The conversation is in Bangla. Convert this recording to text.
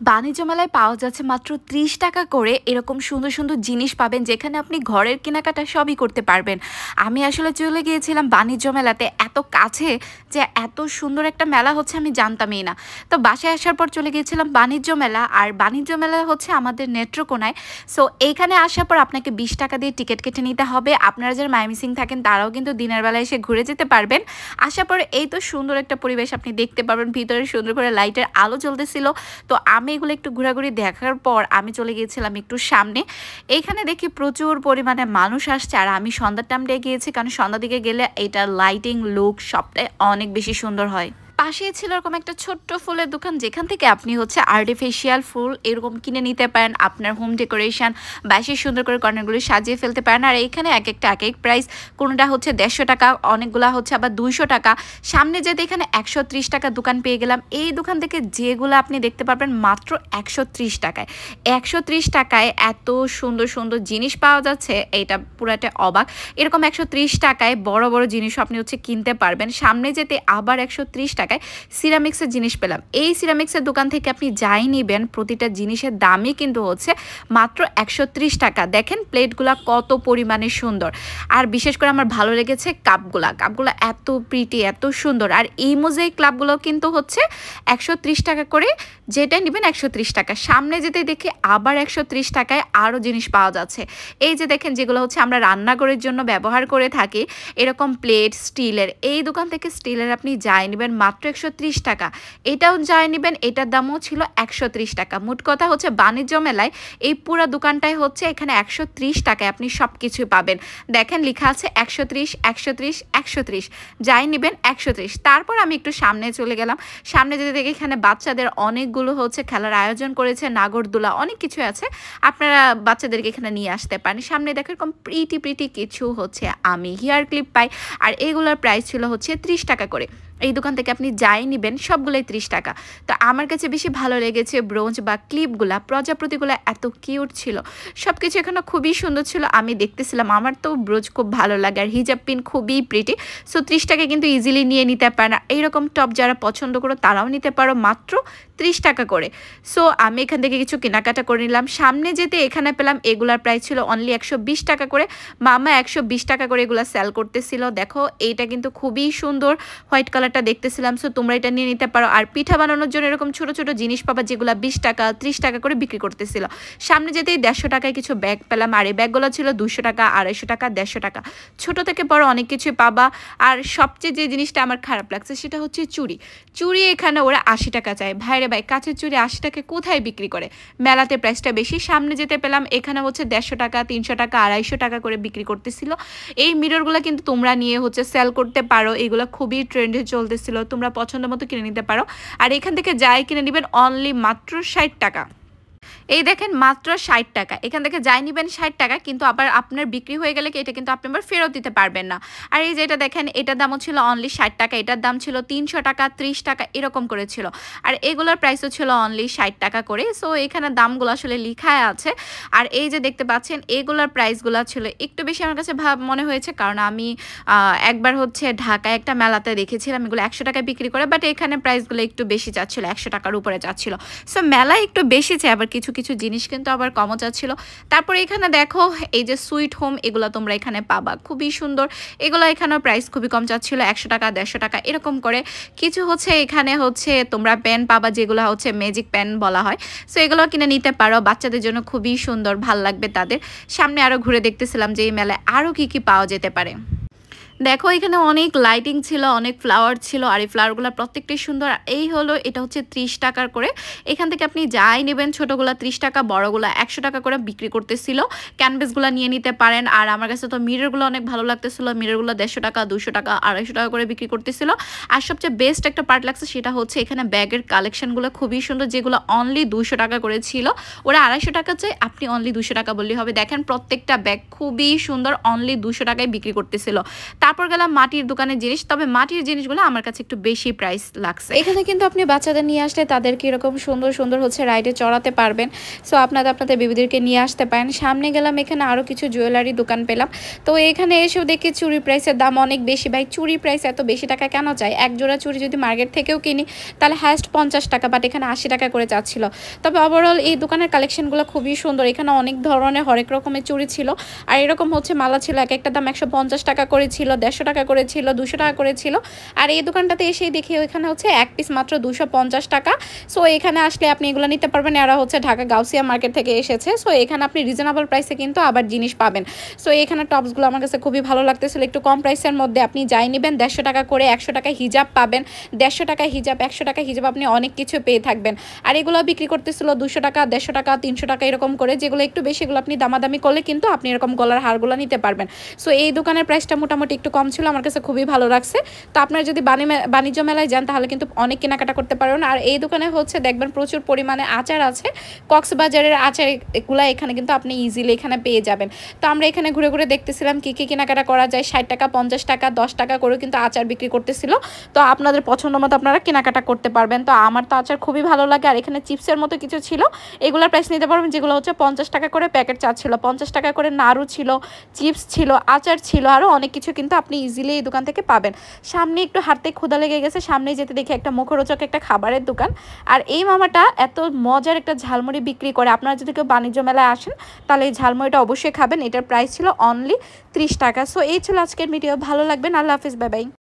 বাণিজ্য মেলায় পাওয়া যাচ্ছে মাত্র ৩০ টাকা করে এরকম সুন্দর সুন্দর জিনিস পাবেন, যেখানে আপনি ঘরের কেনাকাটা সবই করতে পারবেন। আমি আসলে চলে গিয়েছিলাম বাণিজ্য মেলাতে, এত কাছে যে এত সুন্দর একটা মেলা হচ্ছে আমি জানতামই না। তো বাসায় আসার পর চলে গিয়েছিলাম বাণিজ্য মেলা, আর বাণিজ্য মেলা হচ্ছে আমাদের নেত্রকোনায়। সো এইখানে আসার পর আপনাকে ২০ টাকা দিয়ে টিকিট কেটে নিতে হবে। আপনারা যারা ময়মনসিং থাকেন তারাও কিন্তু দিনের বেলায় এসে ঘুরে যেতে পারবেন। আসার পরে এই তো সুন্দর একটা পরিবেশ আপনি দেখতে পারবেন, ভিতরে সুন্দর করে লাইটের আলো জ্বলতেছিল। তো আমি এগুলো একটু ঘোরাঘুরি দেখার পর আমি চলে গিয়েছিলাম একটু সামনে। এইখানে দেখি প্রচুর পরিমাণে মানুষ আসছে, আর আমি সন্ধ্যার টাইমটায় গিয়েছি, কারণ সন্ধ্যার দিকে গেলে এটা লাইটিং লুক সবটাই অনেক বেশি সুন্দর হয়। পাশে ছিল এরকম একটা ছোট্ট ফুলের দোকান, যেখান থেকে আপনি হচ্ছে আর্টিফিশিয়াল ফুল এরকম কিনে নিতে পারেন, আপনার হোম ডেকোরেশন বেশি সুন্দর করে কর্নারগুলো সাজিয়ে ফেলতে পারেন। আর এইখানে এক একটা এক এক প্রাইস, কোনোটা হচ্ছে ১৫০ টাকা, অনেকগুলা হচ্ছে আবার ২০০ টাকা। সামনে যেতে এখানে ১৩০ টাকা দোকান পেয়ে গেলাম। এই দোকান থেকে যেগুলো আপনি দেখতে পারবেন মাত্র ১৩০ টাকায়। ১৩০ টাকায় এত সুন্দর সুন্দর জিনিস পাওয়া যাচ্ছে, এইটা পুরাটা অবাক। এরকম ১৩০ টাকায় বড় বড় জিনিসও আপনি হচ্ছে কিনতে পারবেন। সামনে যেতে আবার ১৩০ টাকায় সিরামিক্সের জিনিস পেলাম। এই সিরামিক্সের দোকান থেকে আপনি যাই নেবেন, প্রতিটা জিনিসের দামই কিন্তু হচ্ছে মাত্র ১৩০ টাকা। দেখেন প্লেটগুলা কত পরিমাণে সুন্দর, আর বিশেষ করে আমার ভালো লেগেছে কাপগুলা এত প্রিটি, এত সুন্দর। আর এই মোজাইক ক্লাবগুলো কিন্তু হচ্ছে ১৩০ টাকা করে, যেটা নেবেন ১৩০ টাকা। সামনে যেতে দেখি আবার ১৩০ টাকায় আরও জিনিস পাওয়া যাচ্ছে। এই যে দেখেন, যেগুলো হচ্ছে আমরা রান্নাঘরের জন্য ব্যবহার করে থাকি, এরকম প্লেট স্টিলের, এই দোকান থেকে স্টিলের আপনি যাই নেবেন মাত্র ১৩০ টাকা। এটাও যাই নেবেন, এটার দামও ছিল ১৩০ টাকা। মোট কথা হচ্ছে বাণিজ্য মেলায় এই পুরো দোকানটাই হচ্ছে এখানে ১৩০ টাকায় আপনি সব কিছুই পাবেন। দেখেন লেখা আছে ১৩০, ১৩০, ১৩০, যাই নেবেন ১৩০। তারপর আমি একটু সামনে চলে গেলাম। সামনে যেতে দেখি এখানে বাচ্চাদের অনেকগুলো হচ্ছে খেলার আয়োজন করেছে, নাগরদোলা অনেক কিছু আছে, আপনারা বাচ্চাদেরকে এখানে নিয়ে আসতে পারেন। সামনে দেখো এরকম প্রিটি প্রিটি কিছু হচ্ছে আমি হেয়ার ক্লিপ পাই, আর এগুলোর প্রাইস ছিল হচ্ছে ৩০ টাকা করে। এই দোকান থেকে আপনি যাই নেবেন সবগুলোই ৩০ টাকা। তো আমার কাছে বেশি ভালো লেগেছে ব্রোঞ্জ বা ক্লিপগুলা, প্রজাপতিগুলো এত কিউট ছিল, সব কিছু এখানে খুবই সুন্দর ছিল। আমি দেখতেছিলাম, আমার তো ব্রোঞ্জ খুব ভালো লাগে, আর হিজাব পিন খুবই প্রিটি। সো ৩০ টাকা কিন্তু ইজিলি নিয়ে নিতে পারেন। এইরকম টপ যারা পছন্দ করো তারাও নিতে পারো মাত্র ৩০ টাকা করে। সো আমি এখান থেকে কিছু কেনাকাটা করে নিলাম। সামনে যেতে এখানে পেলাম এগুলার প্রাইস ছিল অনলি ১২০ টাকা করে। মামা ১২০ টাকা করে এগুলা সেল করতেছিল। দেখো এইটা কিন্তু খুবই সুন্দর, হোয়াইট কালারটা দেখতেছিলাম। সো তোমরা এটা নিয়ে নিতে পারো। আর পিঠা বানানোর জন্য এরকম ছোট ছোট জিনিস পাবা, যেগুলো ২০ টাকা ৩০ টাকা করে বিক্রি করতেছিল। সামনে যেতেই ১৫০ টাকায় কিছু ব্যাগ পেলাম, আর এই ব্যাগগুলো ছিল ২০০ টাকা, ২৫০ টাকা, ১৫০ টাকা। ছোট থেকে বড় অনেক কিছু পাবা। আর সবচেয়ে যে জিনিসটা আমার খারাপ লাগছে সেটা হচ্ছে চুড়ি। চুড়ি এখানে ওরা ৮০ টাকা চায়। ভাইরে ভাই, কাঁচের চুড়ি ৮০ টাকা কোথায় বিক্রি করে? মেলাতে প্রাইসটা বেশি। সামনে যেতে পেলাম এখানে হচ্ছে ১৫০ টাকা, ৩০০ টাকা, ২৫০ টাকা করে বিক্রি করতেছিল। এই মিররগুলো কিন্তু তোমরা নিয়ে হচ্ছে সেল করতে পারো, এগুলো খুবই ট্রেন্ডে চলতেছিল, তোমরা পছন্দ মতো কিনে নিতে পারো। আর এখান থেকে যাই কিনে নেবেন অনলি মাত্র ৬০ টাকা। এই দেখেন মাত্র ৬০ টাকা। এখান থেকে যাই নেবেন ৬০ টাকা, কিন্তু আবার আপনার বিক্রি হয়ে গেলে কি এটা কিন্তু আপনি আবার ফেরত দিতে পারবেন না। আর এই যে এটা দেখেন, এটার দামও ছিল অনলি ৬০ টাকা, এটার দাম ছিল ৩০০ টাকা, ৩০ টাকা এরকম করে ছিল। আর এগুলোর প্রাইসও ছিল অনলি ৬০ টাকা করে। সো এখানে দামগুলো আসলে লিখাই আছে। আর এই যে দেখতে পাচ্ছেন এগুলোর প্রাইসগুলো ছিল একটু বেশি আমার কাছে মনে হয়েছে, কারণ আমি একবার হচ্ছে ঢাকায় একটা মেলাতে দেখেছিলাম এগুলো ১০০ টাকায় বিক্রি করে, বাট এখানে প্রাইসগুলো একটু বেশি যাচ্ছিলো, ১০০ টাকার উপরে যাচ্ছিলো। সো মেলায় একটু বেশি চাই, আবার কিছু কিছু জিনিস কিন্তু আবার কমও যাচ্ছিল। তারপরে এখানে দেখো এই যে সুইট হোম, এগুলো তোমরা এখানে পাবা, খুবই সুন্দর। এগুলো এখানেও প্রাইস খুবই কম যাচ্ছিল, ১০০ টাকা, ১৫০ টাকা এরকম করে। কিছু হচ্ছে এখানে হচ্ছে তোমরা পেন পাবা, যেগুলো হচ্ছে ম্যাজিক পেন বলা হয়। সো এগুলো কিনে নিতে পারো, বাচ্চাদের জন্য খুবই সুন্দর, ভাল লাগবে তাদের। সামনে আরও ঘুরে দেখতেছিলাম যে এই মেলায় আরও কি কি পাওয়া যেতে পারে। দেখো এখানে অনেক লাইটিং ছিল, অনেক ফ্লাওয়ার ছিল, আর এই ফ্লাওয়ারগুলো প্রত্যেকটাই সুন্দর। এই হলো, এটা হচ্ছে ৩০ টাকার করে। এখান থেকে আপনি যাই নেবেন, ছোটোগুলা ৩০ টাকা, বড়গুলা ১০০ টাকা করে বিক্রি করতেছিল। ক্যানভাসগুলো নিয়ে নিতে পারেন। আর আমার কাছে তো মিররগুলো অনেক ভালো লাগতেছিল, মিররগুলো ১৫০ টাকা, ২০০ টাকা, ২৫০ টাকা করে বিক্রি করতেছিল। আর সবচেয়ে বেস্ট একটা পার্ট লাগছে সেটা হচ্ছে এখানে ব্যাগের কালেকশনগুলো খুবই সুন্দর, যেগুলো অনলি ২০০ টাকা করে ছিল। ওরা ২৫০ টাকা চাই, আপনি অনলি ২০০ টাকা বললেই হবে। দেখেন প্রত্যেকটা ব্যাগ খুবই সুন্দর, অনলি ২০০ টাকায় বিক্রি করতেছিল। তারপর গেলাম মাটির দোকানের জিনিস, তবে মাটির জিনিসগুলো আমার কাছে একটু বেশি প্রাইস লাগছে। এখানে কিন্তু আপনি বাচ্চাদের নিয়ে আসলে তাদেরকে এরকম সুন্দর সুন্দর হচ্ছে রাইডে চড়াতে পারবেন। সো আপনাদের বেবিদেরকে নিয়ে আসতে পারেন। সামনে গেলাম, এখানে আরও কিছু জুয়েলারি দোকান পেলাম। তো এখানে এসেও দেখি চুড়ি প্রাইসের দাম অনেক বেশি। ভাই চুড়ি প্রাইস এত বেশি টাকা কেন চাই? এক জোড়া চুড়ি যদি মার্কেট থেকেও কিনি তাহলে হায়েস্ট 50 টাকা, বাট এখানে 80 টাকা করে চাচ্ছিল। তবে ওভারঅল এই দোকানের কালেকশনগুলো খুবই সুন্দর। এখানে অনেক ধরনের হরেক রকমের চুড়ি ছিল, আর এরকম হচ্ছে মালা ছিল। এক একটা দাম 150 টাকা করে ছিল, 150 টাকা করে ছিল, 200 টাকা করে ছিল। আর এই দোকানটাতে এসেই দেখি ওইখানে হচ্ছে এক পিস মাত্র 250 টাকা। সো এখানে আসলে আপনি এগুলো নিতে পারবেন। এরা হচ্ছে ঢাকা গাউসিয়া মার্কেট থেকে এসেছে। সো এখানে আপনি রিজনেবল প্রাইসে কিন্তু আবার জিনিস পাবেন। সো এখানে টপসগুলো আমার কাছে খুবই ভালো লাগতেছিল, একটু কম প্রাইসের মধ্যে। আপনি যাই নেবেন 150 টাকা করে, 100 টাকা হিজাব পাবেন, 150 টাকা হিজাব, 100 টাকা হিজাব, আপনি অনেক কিছু পেয়ে থাকবেন। আর এগুলো বিক্রি করতেছিল 200 টাকা, 150 টাকা, 300 টাকা এরকম করে। যেগুলো একটু বেশি, এগুলো আপনি দামাদামি করলে কিন্তু আপনি এরকম গলার হারগুলো নিতে পারবেন। সো এই দোকানের প্রাইসটা মোটামুটি একটু কম ছিল, আমার কাছে খুবই ভালো লাগছে। তো আপনারা যদি বাণিজ্য মেলায় যান তাহলে কিন্তু অনেক কেনাকাটা করতে পারবেন। আর এই দোকানে হচ্ছে দেখবেন প্রচুর পরিমাণে আচার আছে। কক্সবাজারের আচার এগুলো এখানে কিন্তু আপনি ইজিলি এখানে পেয়ে যাবেন। তো আমরা এখানে ঘুরে ঘুরে দেখতেছিলাম কি কি কেনাকাটা করা যায়। 60 টাকা, 50 টাকা, 10 টাকা করে কিন্তু আচার বিক্রি করতেছিল। তো আপনাদের পছন্দ মতো আপনারা কেনাকাটা করতে পারবেন। তো আমার তো আচার খুবই ভালো লাগে। আর এখানে চিপসের মতো কিছু ছিল, এগুলোর প্রাইস নিতে পারবেন, যেগুলো হচ্ছে 50 টাকা করে প্যাকেট চা ছিল, 50 টাকা করে নাড়ু ছিল, চিপস ছিল, আচার ছিল, আরও অনেক কিছু কিন্তু আপনি ইজিলি এই দোকান থেকে পাবেন। সামনে একটু হাঁটতে ক্ষুধা লেগে গেছে, সামনে যেতে দেখি একটা মুখরোচক একটা খাবারের দোকান। আর এই মামাটা এত মজার একটা ঝালমুড়ি বিক্রি করে। আপনারা যদি কেউ বাণিজ্য মেলায় আসেন তাহলে এই ঝালমুড়িটা অবশ্যই খাবেন। এটার প্রাইস ছিল অনলি 30 টাকা। সো এই ছিল আজকের ভিডিও, ভালো লাগবেন। আল্লাহ হাফিজ, বাই বাই।